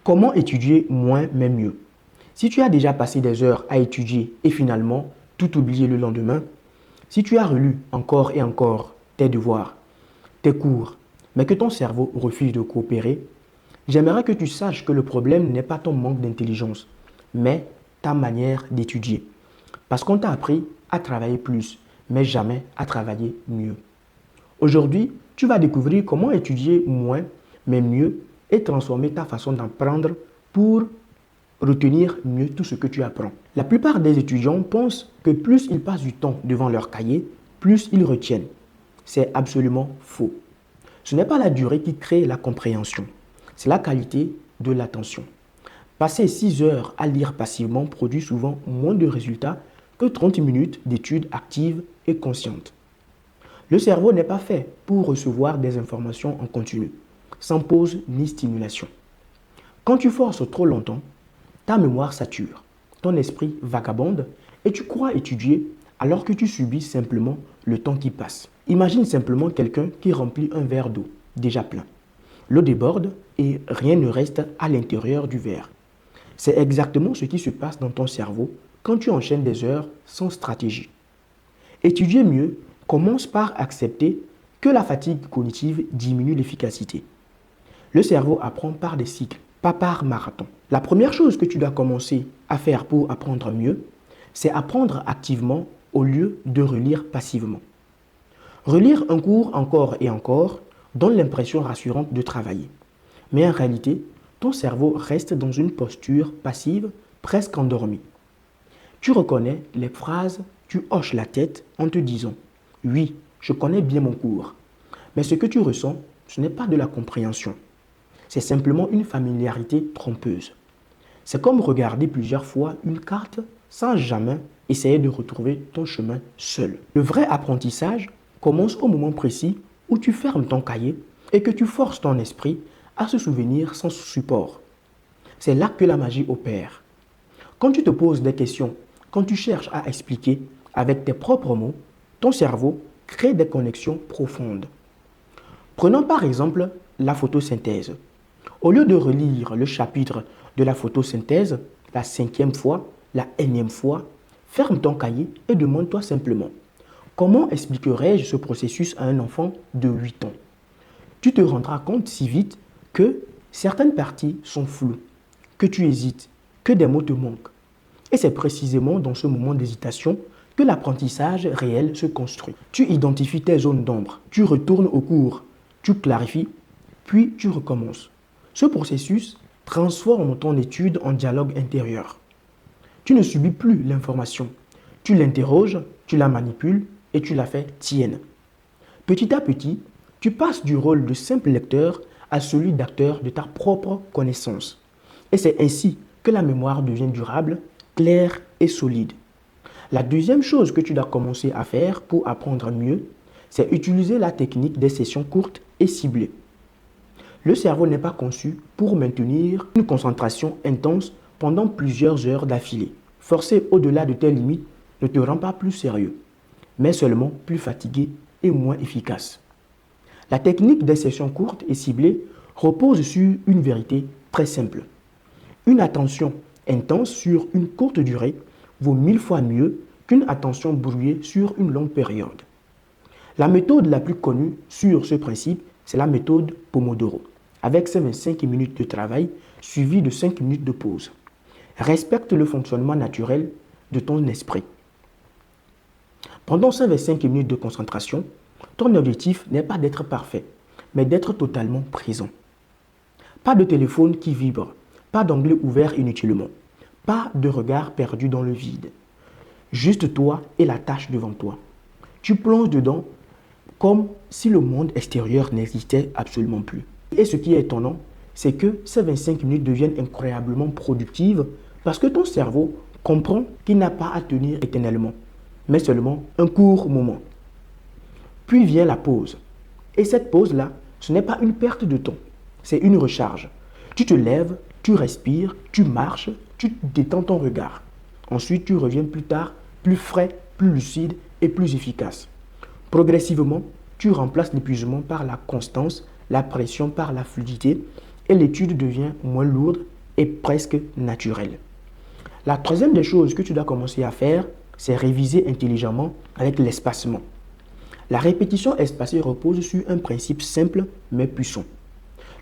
Comment étudier moins mais mieux? Si tu as déjà passé des heures à étudier et finalement tout oublié le lendemain, si tu as relu encore et encore tes devoirs, tes cours, mais que ton cerveau refuse de coopérer, j'aimerais que tu saches que le problème n'est pas ton manque d'intelligence, mais ta manière d'étudier. Parce qu'on t'a appris à travailler plus, mais jamais à travailler mieux. Aujourd'hui, tu vas découvrir comment étudier moins, mais mieux, et transformer ta façon d'apprendre pour retenir mieux tout ce que tu apprends. La plupart des étudiants pensent que plus ils passent du temps devant leur cahier, plus ils retiennent. C'est absolument faux. Ce n'est pas la durée qui crée la compréhension, c'est la qualité de l'attention. Passer 6 heures à lire passivement produit souvent moins de résultats que 30 minutes d'études actives et conscientes. Le cerveau n'est pas fait pour recevoir des informations en continu, sans pause ni stimulation. Quand tu forces trop longtemps, ta mémoire sature, ton esprit vagabonde et tu crois étudier alors que tu subis simplement le temps qui passe. Imagine simplement quelqu'un qui remplit un verre d'eau déjà plein. L'eau déborde et rien ne reste à l'intérieur du verre. C'est exactement ce qui se passe dans ton cerveau quand tu enchaînes des heures sans stratégie. Étudier mieux commence par accepter que la fatigue cognitive diminue l'efficacité. Le cerveau apprend par des cycles, pas par marathon. La première chose que tu dois commencer à faire pour apprendre mieux, c'est apprendre activement au lieu de relire passivement. Relire un cours encore et encore donne l'impression rassurante de travailler. Mais en réalité, ton cerveau reste dans une posture passive, presque endormie. Tu reconnais les phrases, tu hoches la tête en te disant « Oui, je connais bien mon cours ». Mais ce que tu ressens, ce n'est pas de la compréhension. C'est simplement une familiarité trompeuse. C'est comme regarder plusieurs fois une carte sans jamais essayer de retrouver ton chemin seul. Le vrai apprentissage commence au moment précis où tu fermes ton cahier et que tu forces ton esprit à se souvenir sans support. C'est là que la magie opère. Quand tu te poses des questions, quand tu cherches à expliquer avec tes propres mots, ton cerveau crée des connexions profondes. Prenons par exemple la photosynthèse. Au lieu de relire le chapitre de la photosynthèse la 5e fois, la énième fois, ferme ton cahier et demande-toi simplement comment expliquerais-je ce processus à un enfant de 8 ans? Tu te rendras compte si vite que certaines parties sont floues, que tu hésites, que des mots te manquent. Et c'est précisément dans ce moment d'hésitation que l'apprentissage réel se construit. Tu identifies tes zones d'ombre, tu retournes au cours, tu clarifies, puis tu recommences. Ce processus transforme ton étude en dialogue intérieur. Tu ne subis plus l'information, tu l'interroges, tu la manipules et tu la fais tienne. Petit à petit, tu passes du rôle de simple lecteur à celui d'acteur de ta propre connaissance. Et c'est ainsi que la mémoire devient durable, claire et solide. La deuxième chose que tu dois commencer à faire pour apprendre mieux, c'est utiliser la technique des sessions courtes et ciblées. Le cerveau n'est pas conçu pour maintenir une concentration intense pendant plusieurs heures d'affilée. Forcer au-delà de tes limites ne te rend pas plus sérieux, mais seulement plus fatigué et moins efficace. La technique des sessions courtes et ciblées repose sur une vérité très simple. Une attention intense sur une courte durée vaut 1000 fois mieux qu'une attention brouillée sur une longue période. La méthode la plus connue sur ce principe, c'est la méthode Pomodoro, avec ses 25 minutes de travail suivies de 5 minutes de pause. Respecte le fonctionnement naturel de ton esprit. Pendant ces 25 minutes de concentration, ton objectif n'est pas d'être parfait, mais d'être totalement présent. Pas de téléphone qui vibre, pas d'onglet ouvert inutilement, pas de regard perdu dans le vide. Juste toi et la tâche devant toi. Tu plonges dedans comme si le monde extérieur n'existait absolument plus. Et ce qui est étonnant, c'est que ces 25 minutes deviennent incroyablement productives parce que ton cerveau comprend qu'il n'a pas à tenir éternellement, mais seulement un court moment. Puis vient la pause. Et cette pause-là, ce n'est pas une perte de temps, c'est une recharge. Tu te lèves, tu respires, tu marches, tu détends ton regard. Ensuite, tu reviens plus tard, plus frais, plus lucide et plus efficace. Progressivement, tu remplaces l'épuisement par la constance, la pression par la fluidité et l'étude devient moins lourde et presque naturel. La troisième des choses que tu dois commencer à faire, c'est réviser intelligemment avec l'espacement. La répétition espacée repose sur un principe simple mais puissant.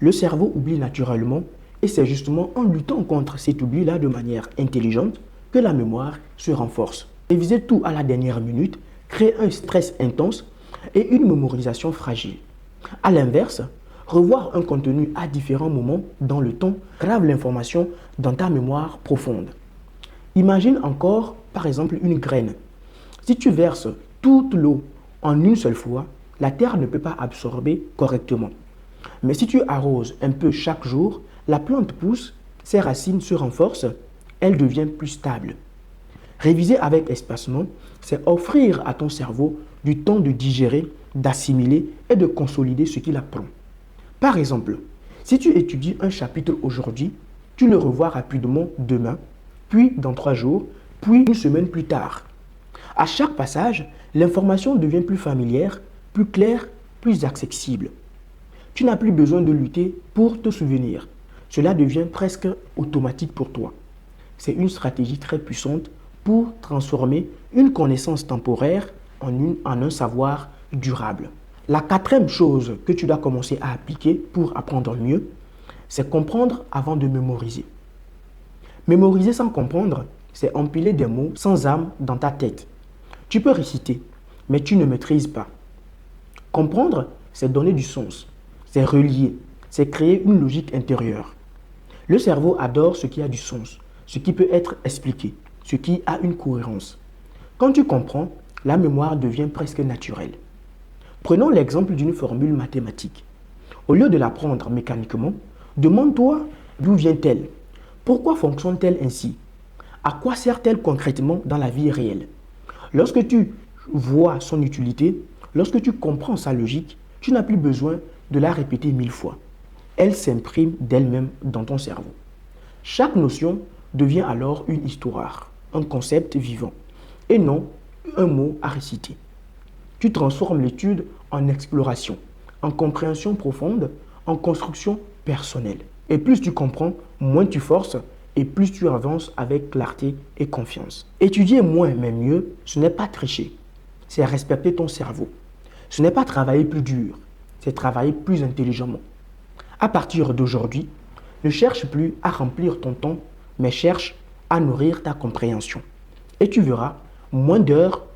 Le cerveau oublie naturellement et c'est justement en luttant contre cet oubli-là de manière intelligente que la mémoire se renforce. Réviser tout à la dernière minute crée un stress intense et une mémorisation fragile. A l'inverse, revoir un contenu à différents moments dans le temps grave l'information dans ta mémoire profonde. Imagine encore, par exemple, une graine. Si tu verses toute l'eau en une seule fois, la terre ne peut pas absorber correctement. Mais si tu arroses un peu chaque jour, la plante pousse, ses racines se renforcent, elle devient plus stable. Réviser avec espacement, c'est offrir à ton cerveau du temps de digérer, d'assimiler et de consolider ce qu'il apprend. Par exemple, si tu étudies un chapitre aujourd'hui, tu le revois rapidement demain, puis dans 3 jours, puis une semaine plus tard. À chaque passage, l'information devient plus familière, plus claire, plus accessible. Tu n'as plus besoin de lutter pour te souvenir. Cela devient presque automatique pour toi. C'est une stratégie très puissante pour transformer une connaissance temporaire en un savoir durable. La quatrième chose que tu dois commencer à appliquer pour apprendre mieux, c'est comprendre avant de mémoriser. Mémoriser sans comprendre, c'est empiler des mots sans âme dans ta tête. Tu peux réciter, mais tu ne maîtrises pas. Comprendre, c'est donner du sens, c'est relier, c'est créer une logique intérieure. Le cerveau adore ce qui a du sens, ce qui peut être expliqué, ce qui a une cohérence. Quand tu comprends, la mémoire devient presque naturelle. Prenons l'exemple d'une formule mathématique. Au lieu de l'apprendre mécaniquement, demande-toi d'où vient-elle? Pourquoi fonctionne-t-elle ainsi? À quoi sert-elle concrètement dans la vie réelle? Lorsque tu vois son utilité, lorsque tu comprends sa logique, tu n'as plus besoin de la répéter 1000 fois. Elle s'imprime d'elle-même dans ton cerveau. Chaque notion devient alors une histoire, un concept vivant, et non un mot à réciter. Tu transformes l'étude en exploration, en compréhension profonde, en construction personnelle. Et plus tu comprends, moins tu forces et plus tu avances avec clarté et confiance. Étudier moins mais mieux, ce n'est pas tricher, c'est respecter ton cerveau. Ce n'est pas travailler plus dur, c'est travailler plus intelligemment. À partir d'aujourd'hui, ne cherche plus à remplir ton temps, mais cherche à nourrir ta compréhension. Et tu verras, moins d'heures,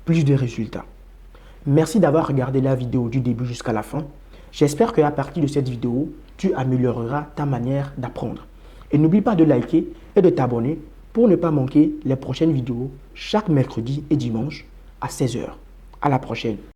plus de résultats. Merci d'avoir regardé la vidéo du début jusqu'à la fin. J'espère qu'à partir de cette vidéo, tu amélioreras ta manière d'apprendre. Et n'oublie pas de liker et de t'abonner pour ne pas manquer les prochaines vidéos chaque mercredi et dimanche à 16 h. À la prochaine.